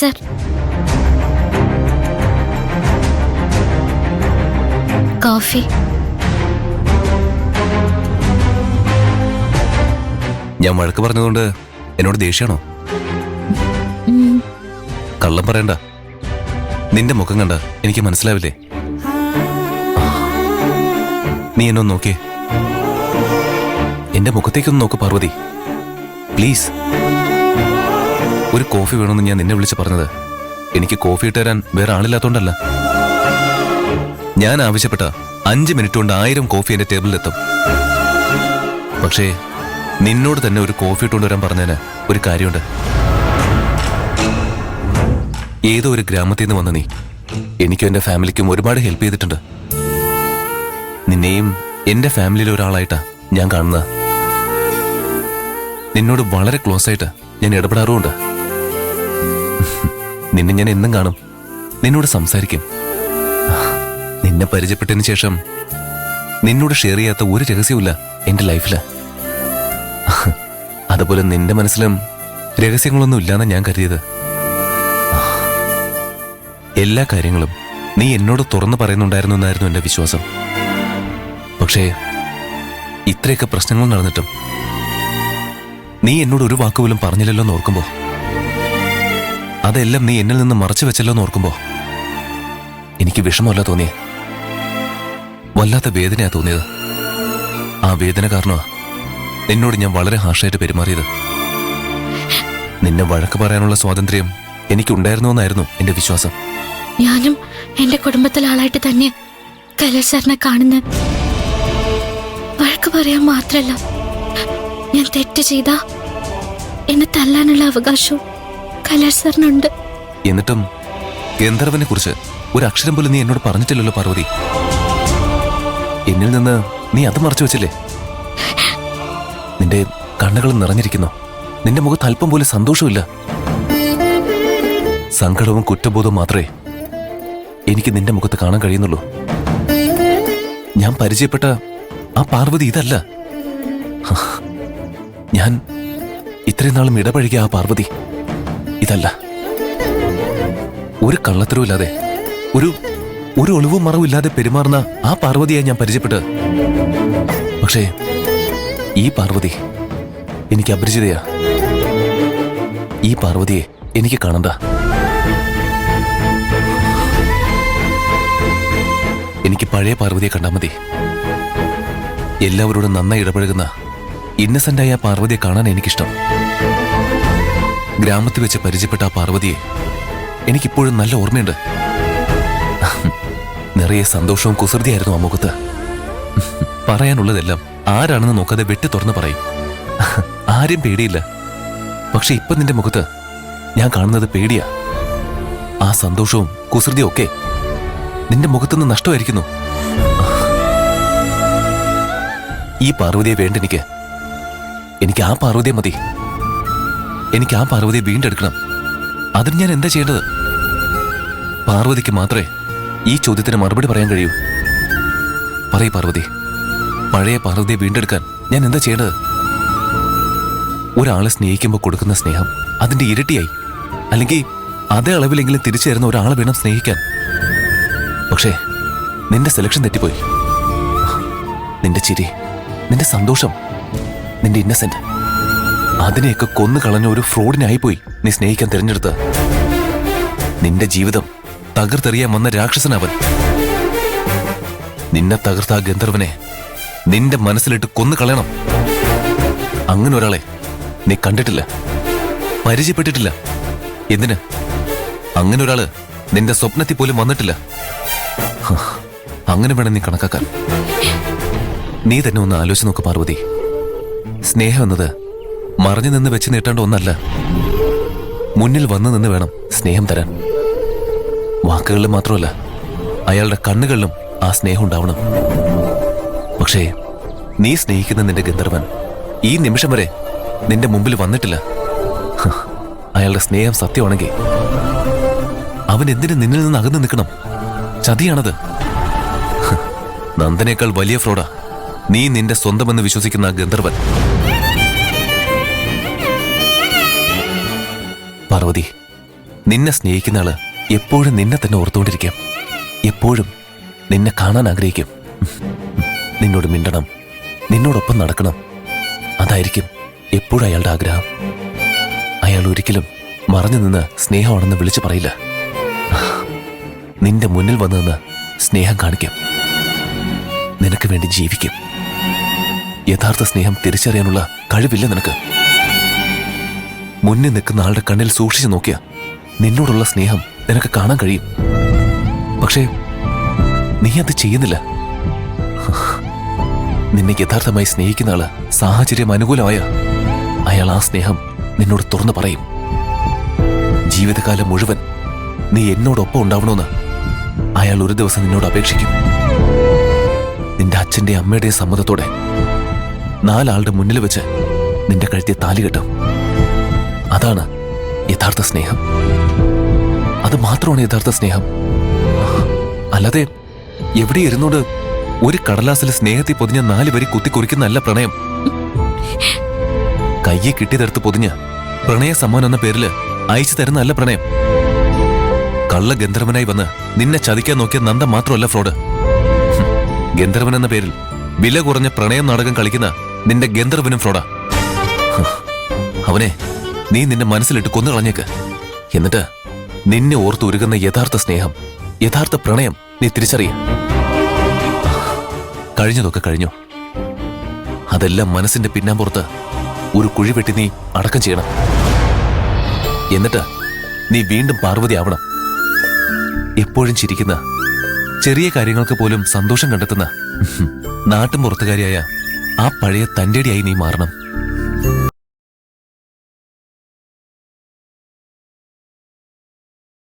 Sir. Coffee. ഞാൻ വഴക്ക് പറഞ്ഞതുകൊണ്ട് എന്നോട് ദേഷ്യാണോ? കള്ളം പറയണ്ട. നിന്റെ മുഖം കണ്ട എനിക്ക് മനസ്സിലാവില്ലേ? നീ എന്നൊന്ന് നോക്കിയേ. എന്റെ മുഖത്തേക്കൊന്ന് നോക്ക് പാർവതി, പ്ലീസ്. ഒരു കോഫി വേണമെന്ന് ഞാൻ നിന്നെ വിളിച്ച് പറഞ്ഞത് എനിക്ക് കോഫി ഇട്ട് തരാൻ വേറെ ആളില്ലാത്തോണ്ടല്ല. ഞാൻ ആവശ്യപ്പെട്ട 5 മിനിറ്റ് കൊണ്ട് 1000 കോഫി എന്റെ ടേബിളിലെത്തും. പക്ഷേ നിന്നോട് തന്നെ ഒരു കോഫി ഇട്ടുകൊണ്ട് വരാൻ പറഞ്ഞതിന് ഒരു കാര്യമുണ്ട്. ഏതോ ഒരു ഗ്രാമത്തിൽ നിന്ന് വന്ന നീ എനിക്കും എന്റെ ഫാമിലിക്കും ഒരുപാട് ഹെൽപ്പ് ചെയ്തിട്ടുണ്ട്. നിന്നെയും എന്റെ ഫാമിലിയിലെ ഒരാളായിട്ടാ ഞാൻ കാണുന്നത്. നിന്നോട് വളരെ ക്ലോസ് ആയിട്ട് ഞാൻ ഇടപെടാറുമുണ്ട്. നിന്നെ ഞാൻ എന്നും കാണും, നിന്നോട് സംസാരിക്കും. നിന്നെ പരിചയപ്പെട്ടതിന് ശേഷം നിന്നോട് ഷെയർ ചെയ്യാത്ത ഒരു രഹസ്യമില്ല എന്റെ ലൈഫില്. അതുപോലെ നിന്റെ മനസ്സിലും രഹസ്യങ്ങളൊന്നും ഇല്ലാന്ന് ഞാൻ കരുതിയത്. എല്ലാ കാര്യങ്ങളും നീ എന്നോട് തുറന്നു പറയുന്നുണ്ടായിരുന്നു എന്നായിരുന്നു എന്റെ വിശ്വാസം. പക്ഷേ ഇത്രയൊക്കെ പ്രശ്നങ്ങൾ നടന്നിട്ടും നീ എന്നോട് ഒരു വാക്കുപോലും പറഞ്ഞില്ലല്ലോ എന്ന് ഓർക്കുമ്പോ, അതെല്ലാം നീ എന്നിൽ നിന്ന് മറച്ചു വെച്ചല്ലോ എന്ന് ഓർക്കുമ്പോ എനിക്ക് വിഷമമല്ല തോന്നിയേ, വല്ലാത്ത വേദനയാ തോന്നിയത്. ആ വേദന കാരണമാ നിന്നോട് ഞാൻ വളരെ ഹാർഷായിട്ട് പെരുമാറിയത്. നിന്നെ വഴക്ക് പറയാനുള്ള സ്വാതന്ത്ര്യം എനിക്കുണ്ടായിരുന്നുവെന്നായിരുന്നു എന്റെ വിശ്വാസം. ഞാനും എന്റെ കുടുംബത്തിലെ ആളായിട്ട് തന്നെ കലേഷ് സാറിനെ കാണുന്ന. വഴക്ക് പറയാൻ മാത്രല്ല, ഞാൻ തെറ്റ് ചെയ്ത എന്നെ തല്ലാനുള്ള അവകാശവും കലേഷ് സാറിനുണ്ട്. എന്നിട്ടും ഗന്ധർവനെ കുറിച്ച് ഒരു അക്ഷരം പോലും നീ എന്നോട് പറഞ്ഞിട്ടില്ലല്ലോ പാർവതി. എന്നിൽ നിന്ന് നീ അത് മറച്ചു വെച്ചില്ലേ? നിന്റെ കണ്ണുകൾ നിറഞ്ഞിരിക്കുന്നു. നിന്റെ മുഖത്ത് അല്പം പോലും സന്തോഷമില്ല. സങ്കടവും കുറ്റബോധവും മാത്രമേ എനിക്ക് നിന്റെ മുഖത്ത് കാണാൻ കഴിയുന്നുള്ളൂ. ഞാൻ പരിചയപ്പെട്ട ആ പാർവതി ഇതല്ല. ഞാൻ ഇത്രയും നാളും ഇടപഴകിയ ആ പാർവതി ഇതല്ല. ഒരു കള്ളത്തരവുമില്ലാതെ, ഒരു ഒളിവും മറവും ഇല്ലാതെ പെരുമാറുന്ന ആ പാർവതിയായി ഞാൻ പരിചയപ്പെട്ടത്. പക്ഷേ ഈ പാർവതി എനിക്ക് അപരിചിതയാ. ഈ പാർവതിയെ എനിക്ക് കാണണ്ട. എനിക്ക് പഴയ പാർവതിയെ കണ്ടാൽ മതി. എല്ലാവരോടും നന്നായി ഇടപഴകുന്ന ഇന്നസെന്റായ ആ പാർവതിയെ കാണാൻ എനിക്കിഷ്ടം. ഗ്രാമത്തിൽ വെച്ച് പരിചയപ്പെട്ട ആ പാർവതിയെ എനിക്കിപ്പോഴും നല്ല ഓർമ്മയുണ്ട്. നിറയെ സന്തോഷവും കുസൃതിയായിരുന്നു ആ മുഖത്ത്. പറയാനുള്ളതെല്ലാം ആരാണെന്ന് നോക്കാതെ വെട്ടി തുറന്ന് പറയും. ആരും പേടിയില്ല. പക്ഷെ ഇപ്പൊ നിന്റെ മുഖത്ത് ഞാൻ കാണുന്നത് പേടിയാ. ആ സന്തോഷവും കുസൃതിയും ഒക്കെ നിന്റെ മുഖത്തുനിന്ന് നഷ്ടമായിരിക്കുന്നു. ഈ പാർവതിയെ വേണ്ട എനിക്ക് ആ പാർവതിയെ മതി. എനിക്ക് ആ പാർവതിയെ വീണ്ടെടുക്കണം. അതിന് ഞാൻ എന്താ ചെയ്യേണ്ടത്? പാർവതിക്ക് മാത്രമേ ഈ ചോദ്യത്തിന് മറുപടി പറയാൻ കഴിയൂ. പറയ് പാർവതി, പഴയ പാർവതിയെ വീണ്ടെടുക്കാൻ ഞാൻ എന്താ ചെയ്യേണ്ടത്? ഒരാളെ സ്നേഹിക്കുമ്പോൾ കൊടുക്കുന്ന സ്നേഹം അതിന്റെ ഇരട്ടിയായി, അല്ലെങ്കിൽ അതേ അളവിലെങ്കിലും തിരിച്ചു തരുന്ന ഒരാളെ വേണം സ്നേഹിക്കാൻ. പക്ഷേ നിന്റെ സെലക്ഷൻ തെറ്റിപ്പോയി. നിന്റെ ചിരി, നിന്റെ സന്തോഷം, നിന്റെ ഇന്നസെന്റ്, അതിനെയൊക്കെ കൊന്നു കളഞ്ഞ ഒരു ഫ്രോഡിനായിപ്പോയി നീ സ്നേഹിക്കാൻ തിരഞ്ഞെടുത്ത. നിന്റെ ജീവിതം തകർത്തെറിയാൻ വന്ന രാക്ഷസനവൻ. നിന്നെ തകർത്ത ആ ഗന്ധർവനെ നിന്റെ മനസ്സിലിട്ട് കൊന്നു കളയണം. അങ്ങനെ ഒരാളെ നീ കണ്ടിട്ടില്ല, പരിചയപ്പെട്ടിട്ടില്ല. എന്തിന്? അങ്ങനെ ഒരാള് നിന്റെ സ്വപ്നത്തിൽ പോലും വന്നിട്ടില്ല. അങ്ങനെ വേണം നീ കണക്കാക്കാൻ. നീ തന്നെ ഒന്ന് ആലോചിച്ച് നോക്ക് പാർവതി. സ്നേഹം എന്നത് മറഞ്ഞു നിന്ന് വെച്ച് നീട്ടേണ്ട ഒന്നല്ല. മുന്നിൽ വന്നു നിന്ന് വേണം സ്നേഹം തരാൻ. വാക്കുകളിൽ മാത്രമല്ല, അയാളുടെ കണ്ണുകളിലും ആ സ്നേഹം ഉണ്ടാവണം. പക്ഷേ നീ സ്നേഹിക്കുന്ന നിന്റെ ഗന്ധർവൻ ഈ നിമിഷം വരെ നിന്റെ മുമ്പിൽ വന്നിട്ടില്ല. അയാളുടെ സ്നേഹം സത്യമാണെങ്കിൽ അവൻ എന്തിനു നിന്നിൽ നിന്ന് അകന്നു നിൽക്കണം? ചതിയാണത്. നന്ദനേക്കാൾ വലിയ ഫ്രോഡാ നീ നിന്റെ സ്വന്തമെന്ന് വിശ്വസിക്കുന്ന ആ ഗന്ധർവൻ. പാർവതി, നിന്നെ സ്നേഹിക്കുന്ന ആള് എപ്പോഴും നിന്നെ തന്നെ ഓർത്തുകൊണ്ടിരിക്കാം. എപ്പോഴും നിന്നെ കാണാൻ ആഗ്രഹിക്കും. നിന്നോട് മിണ്ടണം, നിന്നോടൊപ്പം നടക്കണം. അതായിരിക്കും എപ്പോഴും അയാളുടെ ആഗ്രഹം. അയാൾ ഒരിക്കലും മറഞ്ഞു നിന്ന് സ്നേഹമാണെന്ന് വിളിച്ചു പറയില്ല. നിന്റെ മുന്നിൽ വന്നു നിന്ന് സ്നേഹം കാണിക്കും. നിനക്ക് വേണ്ടി ജീവിക്കും. യഥാർത്ഥ സ്നേഹം തിരിച്ചറിയാനുള്ള കഴിവില്ല നിനക്ക്. മുന്നിൽ നിൽക്കുന്ന ആളുടെ കണ്ണിൽ സൂക്ഷിച്ചു നോക്കിയ നിന്നോടുള്ള സ്നേഹം നിനക്ക് കാണാൻ കഴിയും. പക്ഷേ നീ അത് ചെയ്യുന്നില്ല. നിന്നെ യഥാർത്ഥമായി സ്നേഹിക്കുന്ന ആള് സാഹചര്യം അനുകൂലമായ അയാൾ ആ സ്നേഹം നിന്നോട് തുറന്നു പറയും. ജീവിതകാലം മുഴുവൻ നീ എന്നോടൊപ്പം ഉണ്ടാവണമെന്ന് അയാൾ ഒരു ദിവസം നിന്നോട് അപേക്ഷിക്കും. നിന്റെ അച്ഛന്റെ അമ്മയുടെയും സമ്മതത്തോടെ 4 ആളുടെ മുന്നിൽ വെച്ച് നിന്റെ കഴുത്തിൽ താലി കെട്ടും. അതാണ് യഥാർത്ഥ സ്നേഹം. അത് മാത്രമാണ് യഥാർത്ഥ സ്നേഹം. അല്ലാതെ എവിടെ ഇരുന്നോട് ഒരു കടലാസിൽ സ്നേഹത്തിൽ പൊതിഞ്ഞ 4 വരി കുത്തിക്കുറിക്കുന്നല്ല പ്രണയം. കയ്യെ കിട്ടിയതെടുത്ത് പൊതിഞ്ഞ് പ്രണയ സമ്മാനം എന്ന പേരില് അയച്ചു തരുന്നല്ല പ്രണയം. കള്ള ഗന്ധർവനായി വന്ന് നിന്നെ ചതിക്കാൻ നോക്കിയ നന്ദ മാത്രമല്ല ഫ്രോഡ്. ഗന്ധർവൻ എന്ന പേരിൽ വില കുറഞ്ഞ പ്രണയം നാടകം കളിക്കുന്ന നിന്റെ ഗന്ധർവനും ഫ്രോഡാ. അവനെ നീ നിന്റെ മനസ്സിലിട്ട് കൊന്നുകളഞ്ഞേക്ക്. എന്നിട്ട് നിന്നെ ഓർത്തുരുകുന്ന യഥാർത്ഥ സ്നേഹം, യഥാർത്ഥ പ്രണയം നീ തിരിച്ചറിയ. കഴിഞ്ഞതൊക്കെ കഴിഞ്ഞു. അതെല്ലാം മനസ്സിന്റെ പിന്നാമ്പുറത്ത് ഒരു കുഴി വെട്ടി നീ അടക്കം ചെയ്യണം. എന്നിട്ട് നീ വീണ്ടും പാർവതി ആവണം. എപ്പോഴും ചിരിക്കുന്ന, ചെറിയ കാര്യങ്ങൾക്ക് പോലും സന്തോഷം കണ്ടെത്തുന്ന നാട്ടും പുറത്തുകാരിയായ ആ പഴയ തന്റേടിയായി നീ മാറണം.